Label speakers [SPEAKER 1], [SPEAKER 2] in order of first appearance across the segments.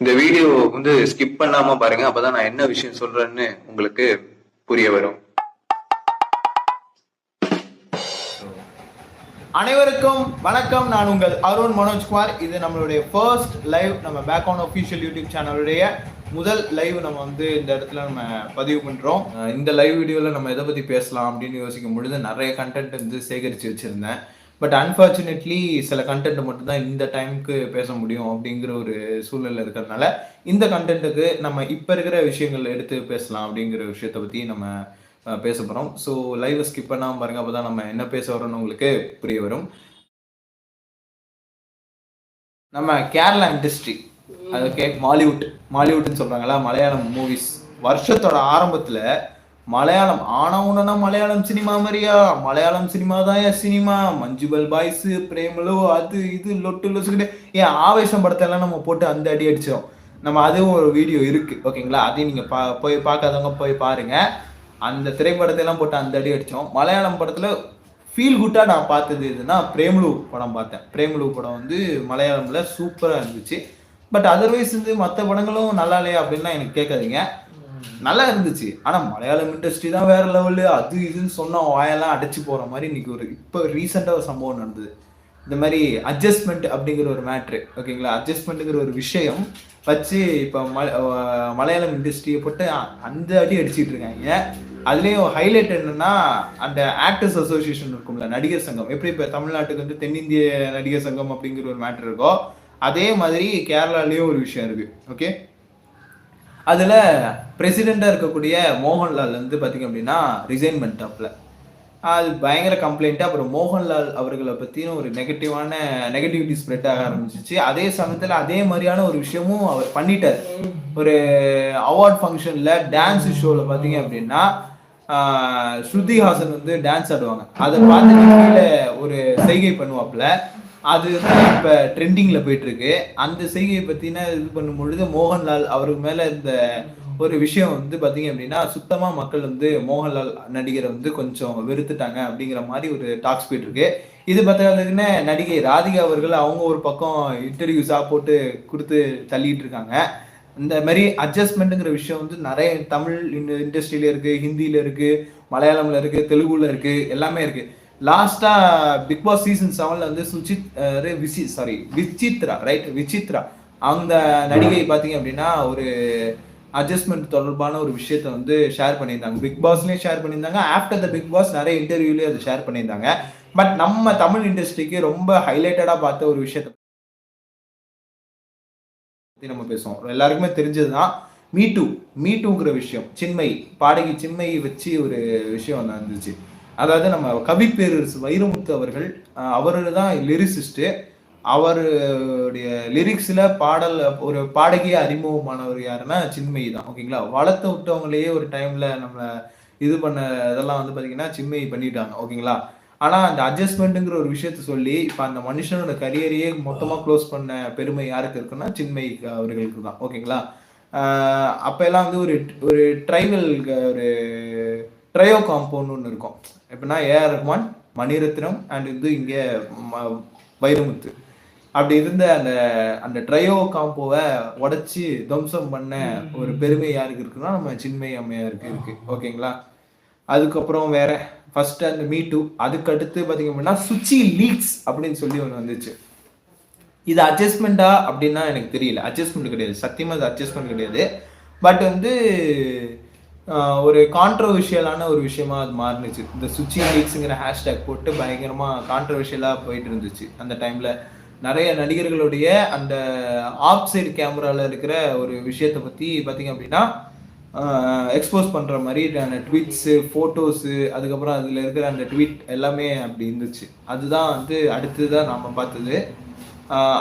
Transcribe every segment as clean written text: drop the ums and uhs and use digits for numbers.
[SPEAKER 1] இந்த வீடியோ வந்து ஸ்கிப் பண்ணாம பாருங்க, அப்பதான் நான் என்ன விஷயம் சொல்றேன்னு உங்களுக்கு புரிய வரும்.
[SPEAKER 2] அனைவருக்கும் வணக்கம். நான் உங்கள் அருண் மனோஜ்குமார். இது நம்மளுடைய ஃபர்ஸ்ட் லைவ். நம்ம பேக் ஆன் அஃபிஷியல் யூடியூப் சேனலுடைய முதல் லைவ் நம்ம வந்து இந்த இடத்துல நம்ம பதிவு பண்ணுறோம். இந்த லைவ் வீடியோவில் நம்ம எதை பற்றி பேசலாம் அப்படின்னு யோசிக்கும் பொழுது நிறைய கண்டென்ட் வந்து சேகரித்து வச்சுருந்தேன். பட் அன்ஃபார்ச்சுனேட்லி சில கண்டென்ட் மட்டும்தான் இந்த டைமுக்கு பேச முடியும் அப்படிங்கிற ஒரு சூழ்நிலை இருக்கிறதுனால இந்த கண்டென்ட்டுக்கு நம்ம இப்போ இருக்கிற விஷயங்கள் எடுத்து பேசலாம் அப்படிங்கிற விஷயத்தை பற்றி நம்ம பேச போகிறோம். ஸோ லைவை ஸ்கிப் பண்ணாமல் பாருங்க, அப்போ தான் நம்ம என்ன பேச வரோம்னு உங்களுக்கு புரிய வரும். நம்ம கேரளா இண்டஸ்ட்ரி, அது ஓகே, மாலிவுட்னு சொல்கிறாங்களா, மலையாளம் மூவிஸ். வருஷத்தோட ஆரம்பத்தில் மலையாளம் ஆனவுனா மலையாளம் சினிமா மாதிரியா, மலையாளம் சினிமா தான் சினிமா, மஞ்சுபல் பாய்ஸு, பிரேமலோ, அது இது லொட்டு லொசுக்கிட்டு ஏன் ஆவேசம் படத்தெல்லாம் நம்ம போட்டு அந்த அடி அடித்தோம். நம்ம அதுவும் ஒரு வீடியோ இருக்குது, ஓகேங்களா? அதையும் நீங்கள் போய் பார்க்காதவங்க போய் பாருங்கள். அந்த திரைப்படத்தையெல்லாம் போட்டு அந்த அடி அடித்தோம். மலையாளம் படத்தில் ஃபீல் குட்டாக நான் பார்த்தது எதுனா பிரேமலு படம் பார்த்தேன். பிரேமலு படம் வந்து மலையாளமில் சூப்பராக இருந்துச்சு. பட் அதர்வைஸ் வந்து மற்ற படங்களும் நல்லா இல்லையா அப்படின்லாம் எனக்கு கேட்காதீங்க, நல்லா இருந்துச்சு. ஆனால் மலையாளம் இண்டஸ்ட்ரி தான் வேற லெவலு, அது இதுன்னு சொன்னால் வாயெல்லாம் அடைச்சி போகிற மாதிரி இன்னைக்கு இப்போ ரீசெண்டாக ஒரு சம்பவம் நடந்தது. இந்த மாதிரி அட்ஜஸ்ட்மெண்ட் அப்படிங்கிற ஒரு மேட்ரு, ஓகேங்களா? அட்ஜஸ்ட்மெண்ட்டுங்கிற ஒரு விஷயம் வச்சு இப்போ மலையாளம் இண்டஸ்ட்ரியை போட்டு அந்த அடி அடிச்சுட்டு இருக்காங்க. அதுலேயும் ஹைலைட் என்னன்னா, அந்த ஆக்டர்ஸ் அசோசியேஷன் இருக்கும்ல, நடிகர் சங்கம். எப்படி இப்போ தமிழ்நாட்டுக்கு வந்து தென்னிந்திய நடிகர் சங்கம் அப்படிங்கிற ஒரு மேட்ரு இருக்கோ, அதே மாதிரி கேரளாலேயும் ஒரு விஷயம் இருக்கு. ஓகே, அதில் பிரசிடெண்ட்டாக இருக்கக்கூடிய மோகன்லால் வந்து பார்த்தீங்க அப்படின்னா ரிசைன் பண்ணிட்டாப்ல. அது பயங்கர கம்ப்ளைண்ட்டு. அப்புறம் மோகன்லால் அவர்களை பற்றின ஒரு நெகட்டிவிட்டி ஸ்ப்ரெட் ஆக ஆரம்பிச்சிச்சு. அதே சமயத்தில் அதே மாதிரியான ஒரு விஷயமும் அவர் பண்ணிட்டார். ஒரு அவார்ட் ஃபங்க்ஷனில் டான்ஸ் ஷோவில் பார்த்தீங்க அப்படின்னா ஸ்ருதி ஹாசன் வந்து டான்ஸ் ஆடுவாங்க. அதை பார்த்துட்டு கீழே ஒரு செய்கை பண்ணுவாப்புல. அது இப்போ ட்ரெண்டிங்கில் போயிட்டுருக்கு. அந்த செய்கையை பற்றின இது பண்ணும் பொழுது மோகன்லால் அவருக்கு மேலே இந்த ஒரு விஷயம் வந்து பார்த்தீங்க அப்படின்னா சுத்தமாக மக்கள் வந்து மோகன்லால் நடிகரை வந்து கொஞ்சம் வெறுத்துட்டாங்க அப்படிங்கிற மாதிரி ஒரு டாக்ஸ் போயிட்டு இருக்கு. இது பார்த்தீங்கன்னா நடிகை ராதிகா அவர்கள் அவங்க ஒரு பக்கம் இன்டர்வியூஸாக போட்டு கொடுத்து தள்ளிட்டு இருக்காங்க. இந்த மாதிரி அட்ஜஸ்ட்மெண்ட்டுங்கிற விஷயம் வந்து நிறைய தமிழ் இண்டஸ்ட்ரியில இருக்கு, ஹிந்தியில இருக்கு, மலையாளம்ல இருக்கு, தெலுங்குல இருக்கு, எல்லாமே இருக்கு. லாஸ்டா பிக் பாஸ் சீசன் 7ல வந்து விசித்ரா அந்த நடிகை பார்த்தீங்க அப்படின்னா ஒரு அட்ஜஸ்ட்மெண்ட் தொடர்பான ஒரு விஷயத்த வந்து ஷேர் பண்ணியிருந்தாங்க. பிக் பாஸ்லேயும் ஷேர் பண்ணியிருந்தாங்க, ஆஃப்டர் த பிக் பாஸ் நிறைய இன்டர்வியூலேயும் அதை ஷேர் பண்ணியிருந்தாங்க. பட் நம்ம தமிழ் இண்டஸ்ட்ரிக்கு ரொம்ப ஹைலைட்டடாக பார்த்த ஒரு விஷயத்த நம்ம பேசுவோம். எல்லாருக்குமே தெரிஞ்சதுதான் மீட்டூங்கிற விஷயம். பாடகி சின்மயி வச்சு ஒரு விஷயம் நடந்துச்சு. அதாவது நம்ம கவி பேரரசு வைரமுத்து அவர்கள், அவரு தான் லிரிசிஸ்ட்டு. அவருடைய லிரிக்ஸில் ஒரு பாடகியை அறிமுகமானவர் யாருன்னா சின்மயி தான், ஓகேங்களா? வளர்த்து விட்டவங்களையே ஒரு டைமில் நம்மளை இது பண்ண இதெல்லாம் வந்து பார்த்தீங்கன்னா சின்மயி பண்ணிட்டாங்க, ஓகேங்களா? ஆனால் அந்த அட்ஜஸ்ட்மெண்ட்டுங்கிற ஒரு விஷயத்த சொல்லி இப்போ அந்த மனுஷனோட கரியரையே மொத்தமாக க்ளோஸ் பண்ண பெருமை யாருக்கு இருக்குன்னா சின்மயி அவர்களுக்கு தான், ஓகேங்களா? அப்போ எல்லாம் வந்து ஒரு ட்ரைவல் ஒரு ட்ரையோ காம்பவுண்ட் ஒன்று இருக்கும். எப்படின்னா ஏஆர் ரஹ்மான், மணிரத்னம் அண்ட் வந்து இங்கே வைரமுத்து. அப்படி இருந்த அந்த ட்ரையோ காம்போவை உடைச்சி துவம்சம் பண்ண ஒரு பெருமை யாருக்கு இருக்குன்னா நம்ம சின்மயி அம்மையாருக்கு இருக்கு, ஓகேங்களா? அதுக்கப்புறம் வேற ஃபர்ஸ்ட் அந்த மீட்டூ, அதுக்கு அடுத்து பார்த்தீங்க அப்படின்னா சுச்சி லீக்ஸ் அப்படின்னு சொல்லி ஒன்று வந்துச்சு. இது அட்ஜஸ்ட்மெண்ட்டா அப்படின்னா எனக்கு தெரியல. அட்ஜஸ்ட்மெண்ட் கிடையாது, சத்தியமாக அது அட்ஜஸ்ட்மெண்ட் கிடையாது. பட் வந்து ஒரு கான்ட்ரவர்ஷியலான ஒரு விஷயமா அது மாறினுச்சு. இந்த சுச்சி லீக்ஸுங்கிற ஹேஷ்டேக் போட்டு பயங்கரமாக கான்ட்ரவர்ஷியலாக போயிட்டு இருந்துச்சு. அந்த டைமில் நிறைய நடிகர்களுடைய அந்த ஆப் சைடு கேமராவில் இருக்கிற ஒரு விஷயத்தை பற்றி பார்த்தீங்க அப்படின்னா எக்ஸ்போஸ் பண்ணுற மாதிரி ட்வீட்ஸு, ஃபோட்டோஸு, அதுக்கப்புறம் அதில் இருக்கிற அந்த ட்வீட் எல்லாமே அப்படி இருந்துச்சு. அதுதான் வந்து அடுத்ததான் நாம் பார்த்தது.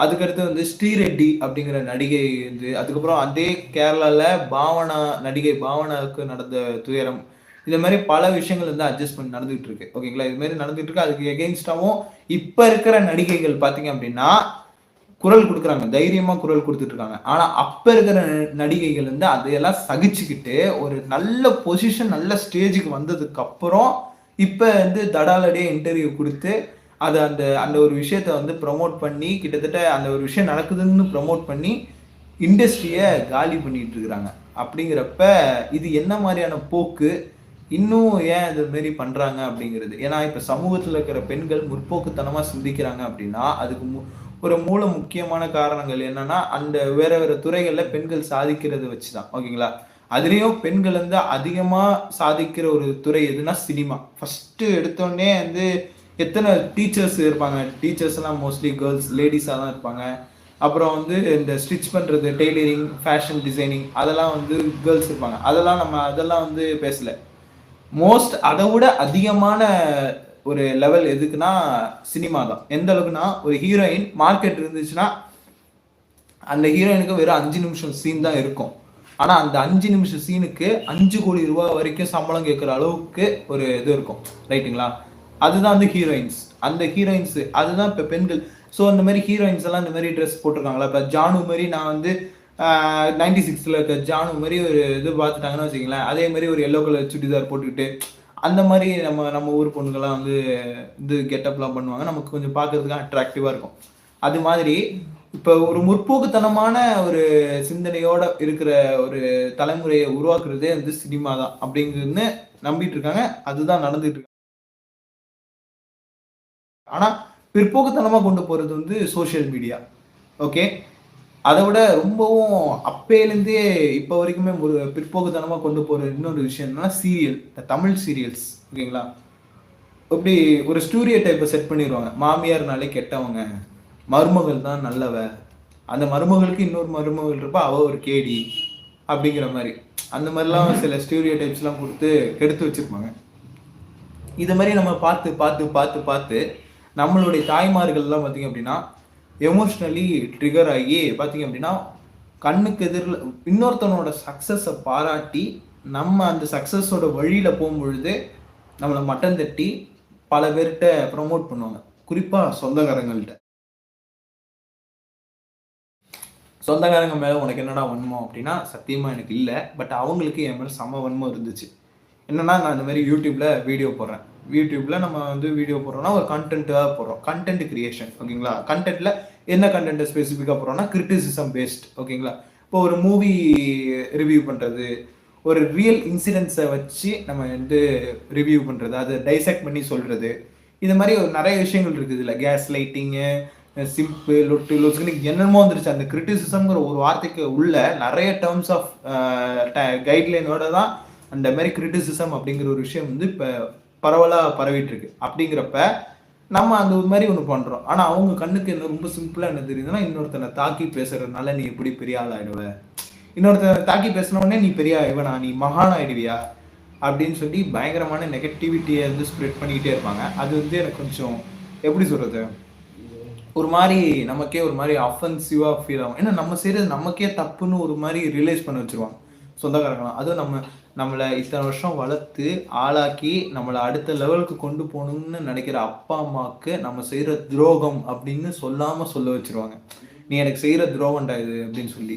[SPEAKER 2] அதுக்கடுத்து வந்து ஸ்ரீரெட்டி அப்படிங்கிற நடிகை வந்து, அதுக்கப்புறம் அதே கேரளாவில் நடிகை பாவனாவுக்கு நடந்த துயரம், இந்த மாதிரி பல விஷயங்கள் வந்து அட்ஜஸ்ட்மெண்ட் நடந்துகிட்டு இருக்கு, ஓகேங்களா? இது மாதிரி நடந்துகிட்டு இருக்கு. அதுக்கு எகெயின்ஸ்டாகவும் இப்போ இருக்கிற நடிகைகள் பார்த்தீங்க அப்படின்னா குரல் கொடுக்குறாங்க, தைரியமாக குரல் கொடுத்துட்டு இருக்காங்க. ஆனால் அப்போ இருக்கிற நடிகைகள் வந்து அதையெல்லாம் சகிச்சுக்கிட்டு ஒரு நல்ல பொசிஷன், நல்ல ஸ்டேஜுக்கு வந்ததுக்கு அப்புறம் இப்போ வந்து தடாலடியே இன்டர்வியூ கொடுத்து அதை அந்த அந்த ஒரு விஷயத்த வந்து ப்ரமோட் பண்ணி, கிட்டத்தட்ட அந்த ஒரு விஷயம் நடக்குதுன்னு ப்ரமோட் பண்ணி இண்டஸ்ட்ரியை காலி பண்ணிட்டு இருக்கிறாங்க. அப்படிங்கிறப்ப இது என்ன மாதிரியான போக்கு, இன்னும் ஏன் இது மாரி பண்றாங்க அப்படிங்கிறது. ஏன்னா இப்ப சமூகத்துல இருக்கிற பெண்கள் முற்போக்குத்தனமா சிந்திக்கிறாங்க அப்படின்னா, அதுக்கு ஒரு முக்கியமான காரணங்கள் என்னன்னா, அந்த வேற வேற துறைகள்ல பெண்கள் சாதிக்கிறத வச்சுதான். ஓகேங்களா? அதுலயும் பெண்கள் வந்து அதிகமா சாதிக்கிற ஒரு துறை எதுன்னா சினிமா. ஃபர்ஸ்ட் எடுத்தோனே வந்து எத்தனை டீச்சர்ஸ் இருப்பாங்க. டீச்சர்ஸ் எல்லாம் மோஸ்ட்லி கேர்ள்ஸ், லேடிஸா தான் இருப்பாங்க. அப்புறம் வந்து இந்த ஸ்டிச் பண்றது, டெய்லரிங், ஃபேஷன் டிசைனிங் அதெல்லாம் வந்து கேர்ள்ஸ் இருப்பாங்க. அதெல்லாம் வந்து பேசல. அதை விட அதிகமான ஒரு லெவல் எதுக்குன்னா சினிமா தான். எந்த அளவுக்குன்னா, ஒரு ஹீரோயின் மார்க்கெட் இருந்துச்சுன்னா அந்த ஹீரோயினுக்கு வெறும் 5 நிமிஷம் சீன் தான் இருக்கும். ஆனா அந்த 5 நிமிஷம் சீனுக்கு 5 கோடி ரூபாய் வரைக்கும் சம்பளம் கேட்கிற அளவுக்கு ஒரு இது இருக்கும். ரைட்டுங்களா? அதுதான் வந்து ஹீரோயின்ஸ். அந்த ஹீரோயின்ஸ் அதுதான் இப்ப பெண்கள். ஸோ அந்த மாதிரி ஹீரோயின்ஸ் எல்லாம் இந்த மாதிரி ட்ரெஸ் போட்டிருக்காங்களா? இப்ப ஜானு மாதிரி நான் வந்து 96ல இருக்க ஜானு மாதிரி ஒரு இது பார்த்துட்டாங்கன்னு வச்சுங்களேன். அதே மாதிரி ஒரு எல்லோ கலர் சுடிதார் போட்டுக்கிட்டு அந்த மாதிரி நம்ம ஊர் பொண்ணுங்கள்லாம் வந்து இது கெட்டப்லாம் பண்ணுவாங்க. நமக்கு கொஞ்சம் பார்க்கறதுக்கு அட்ராக்டிவா இருக்கும். அது மாதிரி இப்ப ஒரு முற்போக்குத்தனமான ஒரு சிந்தனையோட இருக்கிற ஒரு தலைமுறையை உருவாக்குறதே வந்து சினிமா தான் அப்படிங்கிறது நம்பிட்டு இருக்காங்க. அதுதான் நடந்துட்டு இருக்கு. ஆனா பிற்போக்குத்தனமா கொண்டு போறது வந்து சோசியல் மீடியா. ஓகே, அதை விட ரொம்பவும் அப்பையிலேருந்தே இப்போ வரைக்குமே ஒரு பிற்போக்குத்தனமா கொண்டு போற இன்னொரு விஷயம் என்னன்னா சீரியல், தமிழ் சீரியல்ஸ். ஓகேங்களா? இப்படி ஒரு ஸ்டூடியோ டைப்பை செட் பண்ணிடுவாங்க. மாமியார்னாலே கெட்டவங்க, மருமகள் தான் நல்லவ, அந்த மருமகளுக்கு இன்னொரு மருமகள் இருப்பா, அவ ஒரு கேடி அப்படிங்கிற மாதிரி. அந்த மாதிரிலாம் சில ஸ்டூடியோ டைப்ஸ்லாம் கொடுத்து கெடுத்து வச்சிருப்பாங்க. இது மாதிரி நம்ம பார்த்து பார்த்து பார்த்து பார்த்து நம்மளுடைய தாய்மார்கள்லாம் பார்த்தீங்க அப்படின்னா எமோஷ்னலி ட்ரிகர் ஆகி பார்த்தீங்க அப்படின்னா கண்ணுக்கு எதிரில் இன்னொருத்தனோட சக்ஸஸை பாராட்டி நம்ம அந்த சக்ஸஸோட வழியில் போகும்பொழுது நம்மளை மட்டம் தட்டி பல பேர்கிட்ட ப்ரமோட் பண்ணுவாங்க. குறிப்பாக சொந்தக்காரங்கள்ட்ட. சொந்தக்காரங்க மேலே உனக்கு என்னடா வன்மம் அப்படின்னா சத்தியமாக எனக்கு இல்லை. பட் அவங்களுக்கு என் மேலே செம வன்மம் இருந்துச்சு. என்னன்னா, நான் இந்த மாதிரி யூடியூப்ல வீடியோ போடுறேன். யூடியூப்ல நம்ம வந்து வீடியோ போடுறோம்னா ஒரு கண்டென்ட்டாக போடுறோம். Content creation. ஓகேங்களா? கண்டென்ட்ல என்ன கண்டென்ட்டை ஸ்பெசிஃபிக்காக போடுறோம்னா கிரிட்டிசிசம் பேஸ்ட். ஓகேங்களா? இப்போ ஒரு மூவி ரிவ்யூ பண்ணுறது, ஒரு ரியல் இன்சிடென்ட்ஸை வச்சு நம்ம வந்து ரிவ்யூ பண்ணுறது, அதை டைசெக்ட் பண்ணி சொல்கிறது, இது மாதிரி ஒரு நிறைய விஷயங்கள் இருக்குது. இல்லை கேஸ் லைட்டிங்கு, சிம்பு, லொட்டு, லொசுக்குன்னு என்னென்னமோ வந்துருச்சு. அந்த கிரிட்டிசிசம்ங்கிற ஒரு வார்த்தைக்கு உள்ள நிறைய டேர்ம்ஸ் ஆஃப் கைட்லைனோட தான் அந்த மாதிரி கிரிட்டிசிசம் அப்படிங்கிற ஒரு விஷயம் வந்து இப்போ பரவலாக பரவிட்டு இருக்கு. அப்படிங்கிறப்ப நம்ம அந்த மாதிரி ஒன்று பண்ணுறோம். ஆனால் அவங்க கண்ணுக்கு என்ன ரொம்ப சிம்பிளாக என்ன தெரியுதுன்னா, இன்னொருத்தனை தாக்கி பேசுறதுனால நீ எப்படி பெரிய ஆள் ஆயிடுவ, இன்னொருத்தனை தாக்கி பேசினோடனே நீ பெரிய இவனா, நீ மகான் ஆயிடுவியா அப்படின்னு சொல்லி பயங்கரமான நெகட்டிவிட்டியை வந்து ஸ்ப்ரெட் பண்ணிக்கிட்டே இருப்பாங்க. அது வந்து எனக்கு கொஞ்சம் எப்படி சொல்றது, ஒரு மாதிரி நமக்கே ஒரு மாதிரி அஃபென்சிவா ஃபீல் ஆகும். ஏன்னா நம்ம செய்யறது நமக்கே தப்புன்னு ஒரு மாதிரி ரியலைஸ் பண்ண வச்சிருவாங்க சொந்தக்காரங்களாம். அதுவும் நம்மளை இத்தனை வருஷம் வளர்த்து ஆளாக்கி நம்மளை அடுத்த லெவலுக்கு கொண்டு போகணும்னு நினைக்கிற அப்பா அம்மாவுக்கு நம்ம செய்கிற துரோகம் அப்படின்னு சொல்லாமல் சொல்ல வச்சிருவாங்க. நீ எனக்கு செய்கிற துரோகம்டா இது அப்படின்னு சொல்லி.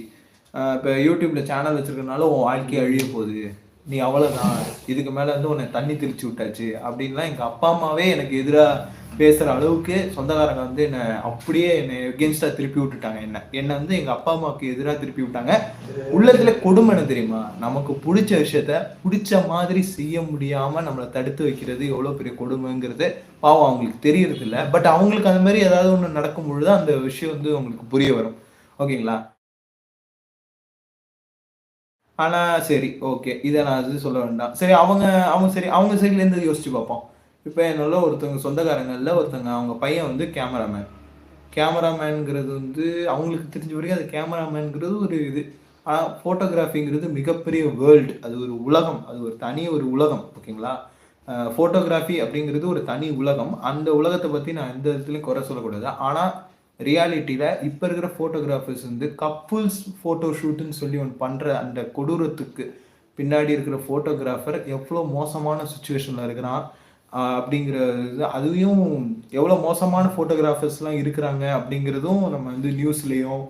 [SPEAKER 2] இப்போ யூடியூப்ல சேனல் வச்சிருக்கனால உன் வாழ்க்கையை அழிய போகுது, நீ அவ்வளோதான், இதுக்கு மேலே வந்து உன்னை தண்ணி திரிச்சு விட்டாச்சு அப்படின்லாம் எங்கள் அப்பா அம்மாவே எனக்கு எதிராக பேசுகிற அளவுக்கு சொந்தக்காரங்க வந்து என்னை அப்படியே என்னை எகென்ஸ்டாக திருப்பி விட்டுட்டாங்க. என்னை வந்து எங்கள் அப்பா அம்மாவுக்கு எதிராக திருப்பி விட்டாங்க. உள்ளத்தில் கொடுமை என்ன தெரியுமா, நமக்கு பிடிச்ச விஷயத்த பிடிச்ச மாதிரி செய்ய முடியாமல் நம்மளை தடுத்து வைக்கிறது எவ்வளோ பெரிய கொடுமைங்கிறது பாவம் அவங்களுக்கு தெரியறது இல்லை. பட் அவங்களுக்கு அந்த மாதிரி ஏதாவது ஒன்று நடக்கும் பொழுது அந்த விஷயம் வந்து அவங்களுக்கு புரிய வரும். ஓகேங்களா? ஆனா சரி, ஓகே, இதை நான் அது சொல்ல வேண்டாம். சரி, அவங்க சைட்லேருந்து யோசிச்சு பார்ப்போம். இப்போ என்னோட ஒருத்தவங்க சொந்தக்காரங்களில் ஒருத்தவங்க அவங்க பையன் வந்து கேமராமேன்ங்கிறது வந்து அவங்களுக்கு தெரிஞ்ச வரைக்கும் அது கேமராமேன்ங்கிறது ஒரு இது. ஆனால் ஃபோட்டோகிராஃபிங்கிறது மிகப்பெரிய வேர்ல்டு, அது ஒரு உலகம், அது ஒரு தனி ஒரு உலகம். ஓகேங்களா? ஃபோட்டோகிராஃபி அப்படிங்கிறது ஒரு தனி உலகம். அந்த உலகத்தை பற்றி நான் எந்த இடத்துலையும் குறை சொல்லக்கூடாது. ஆனால் ரியாலிட்டியில் இப்போ இருக்கிற ஃபோட்டோகிராஃபர்ஸ் வந்து கப்புள்ஸ் ஃபோட்டோ ஷூட்டுன்னு சொல்லி ஒன்று பண்ணுற அந்த கொடூரத்துக்கு பின்னாடி இருக்கிற ஃபோட்டோகிராஃபர் எவ்வளோ மோசமான சுச்சுவேஷனில் இருக்கிறான் அப்படிங்கிறது, அதுவும் எவ்வளோ மோசமான ஃபோட்டோகிராஃபர்ஸ்லாம் இருக்கிறாங்க அப்படிங்கிறதும் நம்ம வந்து நியூஸ்லேயும்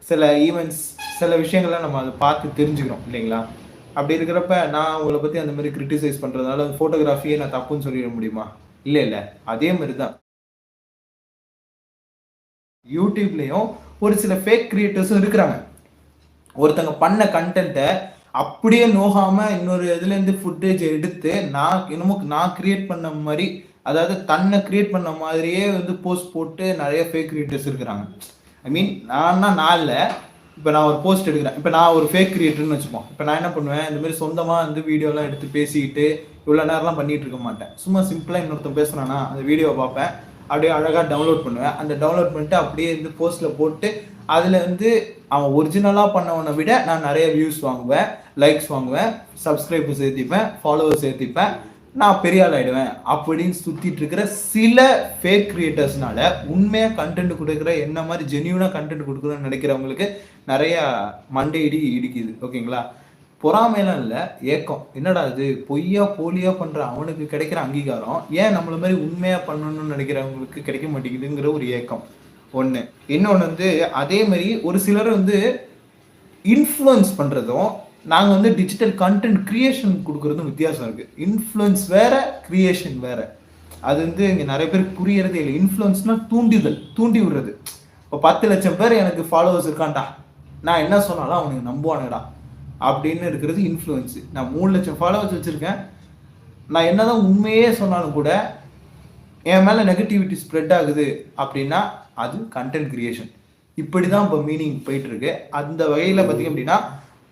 [SPEAKER 2] சில ஈவெண்ட்ஸ் சில விஷயங்கள்லாம் நம்ம அதை பார்த்து தெரிஞ்சுக்கிறோம் இல்லைங்களா? அப்படி இருக்கிறப்ப நான் உங்களை பற்றி அந்த மாதிரி கிரிட்டிசைஸ் பண்ணுறதுனால ஃபோட்டோகிராஃபியே நான் தப்புன்னு சொல்லிட முடியுமா? இல்லை. அதே மாதிரி தான் யூடியூப்லேயும் ஒரு சில ஃபேக் கிரியேட்டர்ஸும் இருக்கிறாங்க. ஒருத்தங்க பண்ண கண்டென்ட்டை அப்படியே நோகாம இன்னொரு இதுல இருந்து ஃபுட்டேஜ் எடுத்து நான் கிரியேட் பண்ண மாதிரி, அதாவது தன்னை கிரியேட் பண்ண மாதிரியே வந்து போஸ்ட் போட்டு நிறைய ஃபேக் கிரியேட்டர்ஸ் இருக்கிறாங்க. ஐ மீன் நான் இல்லை, இப்போ நான் ஒரு போஸ்ட் எடுக்கிறேன், இப்போ நான் ஒரு ஃபேக் கிரியேட்டர்னு வச்சுப்போம். இப்போ நான் என்ன பண்ணுவேன், இந்த மாதிரி சொந்தமாக வந்து வீடியோலாம் எடுத்து பேசிக்கிட்டு இவ்வளோ நேரம்லாம் பண்ணிட்டு இருக்க மாட்டேன். சும்மா சிம்பிளாக இன்னொருத்தன் பேசுகிறானா அந்த வீடியோவை பார்ப்பேன், அப்படியே அழகாக டவுன்லோட் பண்ணுவேன். அந்த டவுன்லோட் பண்ணிட்டு அப்படியே வந்து போஸ்ட்டில் போட்டு அதில் வந்து அவன் ஒரிஜினலாக பண்ணவனை விட நான் நிறைய வியூஸ் வாங்குவேன், லைக்ஸ் வாங்குவேன், சப்ஸ்கிரைபர் சேர்த்திப்பேன், ஃபாலோவர்ஸ் சேர்த்திப்பேன், நான் பெரிய ஆள் ஆயிடுவேன் அப்படின்னு சுத்திட்டு இருக்கிற சில ஃபேக் கிரியேட்டர்ஸ்னால உண்மையாக கண்டென்ட் கொடுக்குற என்ன மாதிரி ஜென்யூனாக கண்டென்ட் கொடுக்குறோன்னு நினைக்கிறவங்களுக்கு நிறைய மண்டை இடிக்குது. ஓகேங்களா? பொறாமையெல்லாம் இல்லை, ஏக்கம். என்னடா இது பொய்யா போலியா பண்ற அவனுக்கு கிடைக்கிற அங்கீகாரம் ஏன் நம்மள மாதிரி உண்மையா பண்ணணும்னு நினைக்கிறவங்களுக்கு கிடைக்க மாட்டேங்குதுங்கிற ஒரு ஏக்கம் ஒன்று. இன்னொன்று வந்து அதே மாதிரி ஒரு சிலர் வந்து இன்ஃப்ளூயன்ஸ் பண்ணுறதும் நாங்கள் வந்து டிஜிட்டல் கண்டென்ட் கிரியேஷன் கொடுக்குறதும் வித்தியாசம் இருக்குது. இன்ஃப்ளூயன்ஸ் வேற, கிரியேஷன் வேற. அது வந்து இங்கே நிறைய பேருக்கு புரியறதே இல்லை. இன்ஃப்ளூயன்ஸ்னா தூண்டி விடுறது. இப்போ 10 லட்சம் பேர் எனக்கு ஃபாலோவர்ஸ் இருக்கான்டா, நான் என்ன சொன்னாலும் அவனுக்கு நம்புவானுடா அப்படின்னு இருக்கிறது இன்ஃப்ளூயன்ஸு. நான் 3 லட்சம் ஃபாலோவர்ஸ் வச்சுருக்கேன், நான் என்னதான் உண்மையே சொன்னாலும் கூட என் மேலே நெகட்டிவிட்டி ஸ்ப்ரெட் ஆகுது அப்படின்னா அது கண்டென்ட் கிரியேஷன். இப்படி தான் இப்போ மீனிங் போயிட்டுருக்கு. அந்த வகையில் பார்த்திங்க அப்படின்னா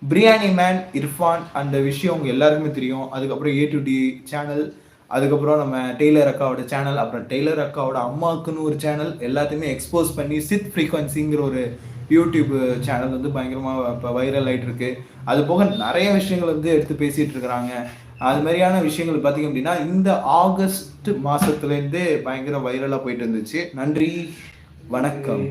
[SPEAKER 2] பிரியாணி மேன் இர்ஃபான் அந்த விஷயம் உங்க எல்லாருக்குமே தெரியும். அதுக்கப்புறம் A2D சேனல், அதுக்கப்புறம் நம்ம டெய்லர் அக்காவோட சேனல், அப்புறம் டெய்லர் அக்காவோட அம்மாவுக்குன்னு ஒரு சேனல், எல்லாத்தையுமே எக்ஸ்போஸ் பண்ணி சித் ஃப்ரீக்வன்சிங்கிற ஒரு யூடியூப் சேனல் வந்து பயங்கரமாக இப்போ வைரல் ஆகிட்டு இருக்கு. அது போக நிறைய விஷயங்கள் வந்து எடுத்து பேசிகிட்டு இருக்கிறாங்க. அது மாதிரியான விஷயங்கள் பார்த்திங்க அப்படின்னா இந்த ஆகஸ்ட் மாதத்துலேருந்து பயங்கர வைரலாக போயிட்டு இருந்துச்சு. நன்றி, வணக்கம்.